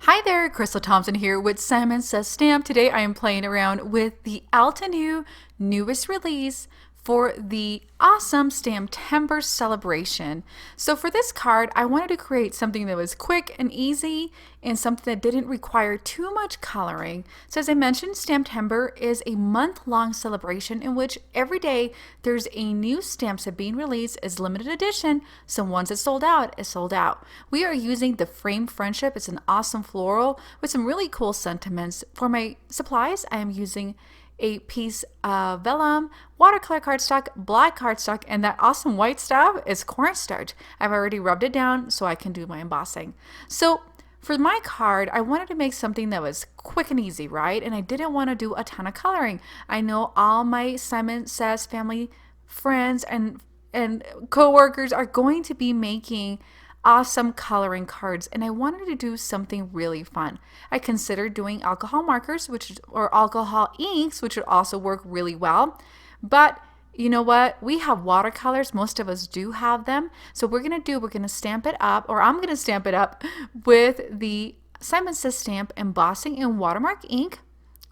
Hi there, Crystal Thompson here with Simon Says Stamp. Today I am playing around with the Altenew newest release for the awesome Stamptember celebration. So for this card, I wanted to create something that was quick and easy and something that didn't require too much coloring. So as I mentioned, Stamptember is a month-long celebration in which every day there's a new stamp set being released as limited edition. So once it's sold out, it's sold out. We are using the Frame Friendship. It's an awesome floral with some really cool sentiments. For my supplies, I am using a piece of vellum, watercolor cardstock, black cardstock, and that awesome white stuff is cornstarch. I've already rubbed it down so I can do my embossing. So for my card, I wanted to make something that was quick and easy, right? And I didn't want to do a ton of coloring. I know all my Simon Says family, friends, and co-workers are going to be making awesome coloring cards, and I wanted to do something really fun. I considered doing alcohol markers, or alcohol inks, which would also work really well. But you know what? We have watercolors. Most of us do have them. So we're gonna stamp it up, or I'm gonna stamp it up with the Simon Says Stamp Embossing and Watermark ink.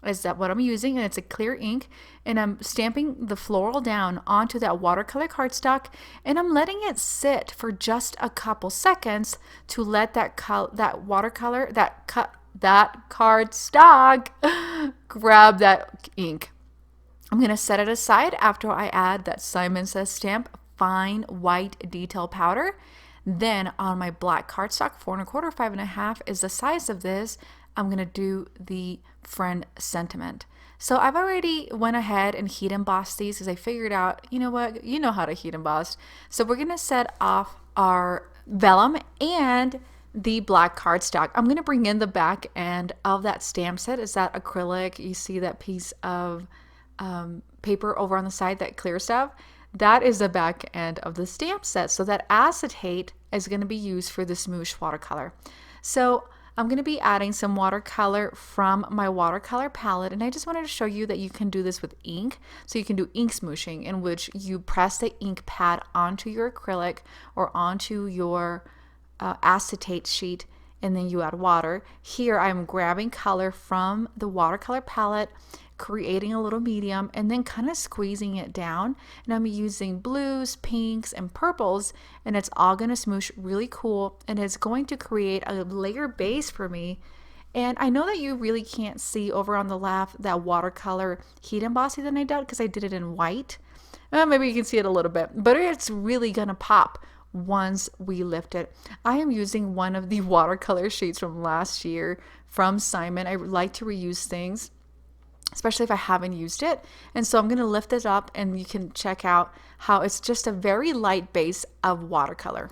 Is that what I'm using? And it's a clear ink, and I'm stamping the floral down onto that watercolor cardstock, and I'm letting it sit for just a couple seconds to let that cardstock grab that ink. I'm gonna set it aside after I add that Simon Says Stamp fine white detail powder. Then on my black cardstock, 4 1/4, 5 1/2 is the size of this. I'm gonna do the friend sentiment. So I've already went ahead and heat embossed these because I figured out, you know what, you know how to heat emboss. So we're gonna set off our vellum and the black cardstock. I'm gonna bring in the back end of that stamp set. Is that acrylic? You see that piece of paper over on the side, that clear stuff? That is the back end of the stamp set. So that acetate is gonna be used for the smoosh watercolor. So I'm going to be adding some watercolor from my watercolor palette, and I just wanted to show you that you can do this with ink. So you can do ink smooshing, in which you press the ink pad onto your acrylic or onto your acetate sheet, and then you add water. Here I'm grabbing color from the watercolor palette, creating a little medium, and then kind of squeezing it down, and I'm using blues, pinks, and purples, and it's all going to smoosh really cool, and it's going to create a layer base for me. And I know that you really can't see over on the left that watercolor heat embossing that I did because I did it in white. Maybe you can see it a little bit, but it's really gonna pop once we lift it. I am using one of the watercolor sheets from last year from Simon. I like to reuse things, especially if I haven't used it. And so I'm going to lift it up, and you can check out how it's just a very light base of watercolor.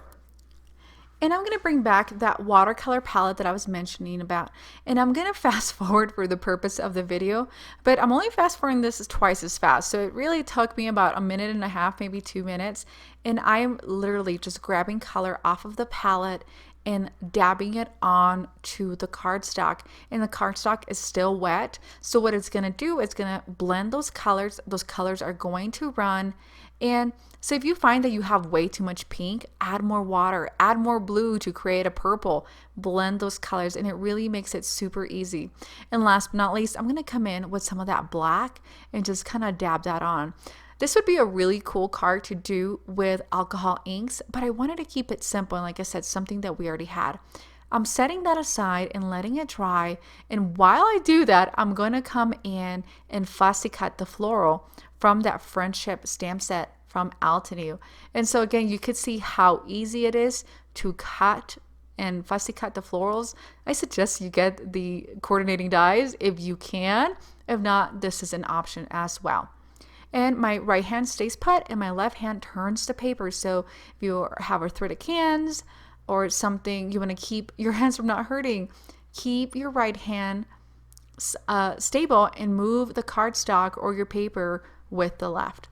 And I'm going to bring back that watercolor palette that I was mentioning about, and I'm going to fast forward for the purpose of the video, but I'm only fast forwarding this twice as fast. So it really took me about 1.5 minutes, maybe 2 minutes. And I'm literally just grabbing color off of the palette and dabbing it on to the cardstock, and the cardstock is still wet. So what it's going to do, it's going to blend those colors. Those colors are going to run. And so if you find that you have way too much pink, add more water, add more blue to create a purple, blend those colors, and it really makes it super easy. And last but not least, I'm going to come in with some of that black and just kind of dab that on. This would be a really cool card to do with alcohol inks, but I wanted to keep it simple, and like I said, something that we already had. I'm setting that aside and letting it dry, and while I do that, I'm going to come in and fussy cut the floral from that Friendship stamp set from Altenew. And so again, you could see how easy it is to cut and fussy cut the florals. I suggest you get the coordinating dies if you can. If not, this is an option as well. And my right hand stays put and my left hand turns the paper. So if you have arthritic hands or something, you want to keep your hands from not hurting, keep your right hand stable and move the cardstock or your paper with the left.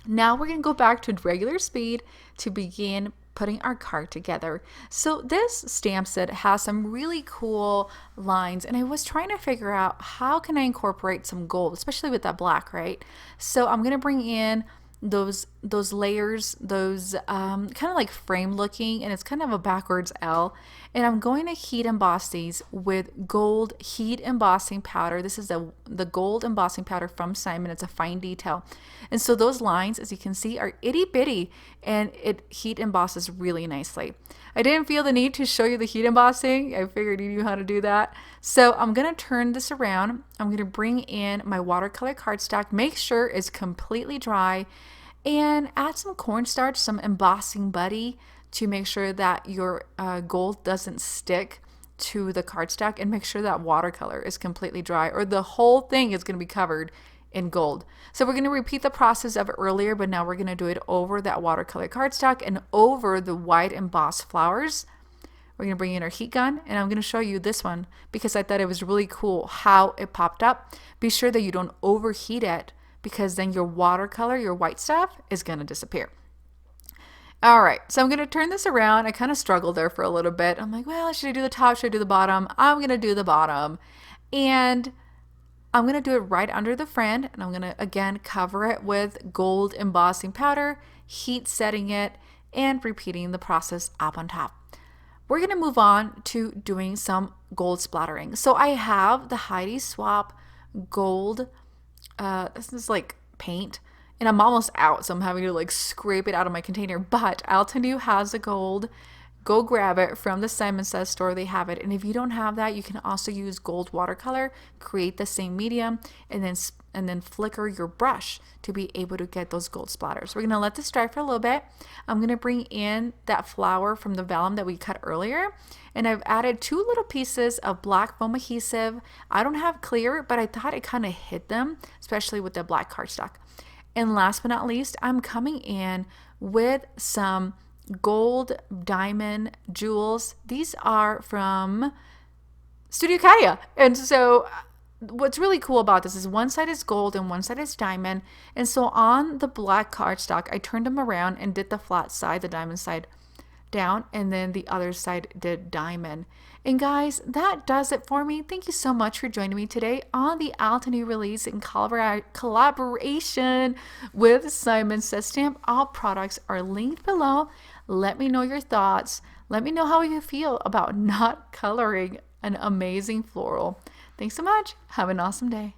Now we're going to go back to regular speed to begin putting our card together. So this stamp set has some really cool lines, and I was trying to figure out how can I incorporate some gold, especially with that black, right? So I'm going to bring in those layers, those kind of like frame looking, and it's kind of a backwards L. And I'm going to heat emboss these with gold heat embossing powder. This is the gold embossing powder from Simon. It's a fine detail. And so those lines, as you can see, are itty bitty, and it heat embosses really nicely. I didn't feel the need to show you the heat embossing. I figured you knew how to do that. So I'm going to turn this around. I'm going to bring in my watercolor cardstock, make sure it's completely dry, and add some cornstarch, some embossing buddy to make sure that your gold doesn't stick to the cardstock, and make sure that watercolor is completely dry or the whole thing is going to be covered in gold. So we're going to repeat the process of earlier, but now we're going to do it over that watercolor cardstock and over the white embossed flowers. We're going to bring in our heat gun, and I'm going to show you this one because I thought it was really cool how it popped up. Be sure that you don't overheat it, because then your watercolor, your white stuff, is going to disappear. All right, so I'm going to turn this around. I kind of struggled there for a little bit. I'm like, well, should I do the top? Should I do the bottom? I'm going to do the bottom. And I'm going to do it right under the friend, and I'm going to, again, cover it with gold embossing powder, heat setting it, and repeating the process up on top. We're going to move on to doing some gold splattering. So I have the Heidi Swapp gold, this is like paint, and I'm almost out, so I'm having to like scrape it out of my container, but Altenew has the gold. Go grab it from the Simon Says store. They have it. And if you don't have that, you can also use gold watercolor, create the same medium, and then flicker your brush to be able to get those gold splatters. We're going to let this dry for a little bit. I'm going to bring in that flower from the vellum that we cut earlier, and I've added 2 little pieces of black foam adhesive. I don't have clear, but I thought it kind of hid them, especially with the black cardstock. And last but not least, I'm coming in with some gold diamond jewels. These are from Studio Katia. And so what's really cool about this is one side is gold and one side is diamond. And so on the black cardstock, I turned them around and did the flat side, the diamond side, down, and then the other side did diamond. And guys, that does it for me. Thank you so much for joining me today on the Altenew release in collaboration with Simon Says Stamp. All products are linked below. Let me know your thoughts. Let me know how you feel about not coloring an amazing floral. Thanks so much. Have an awesome day.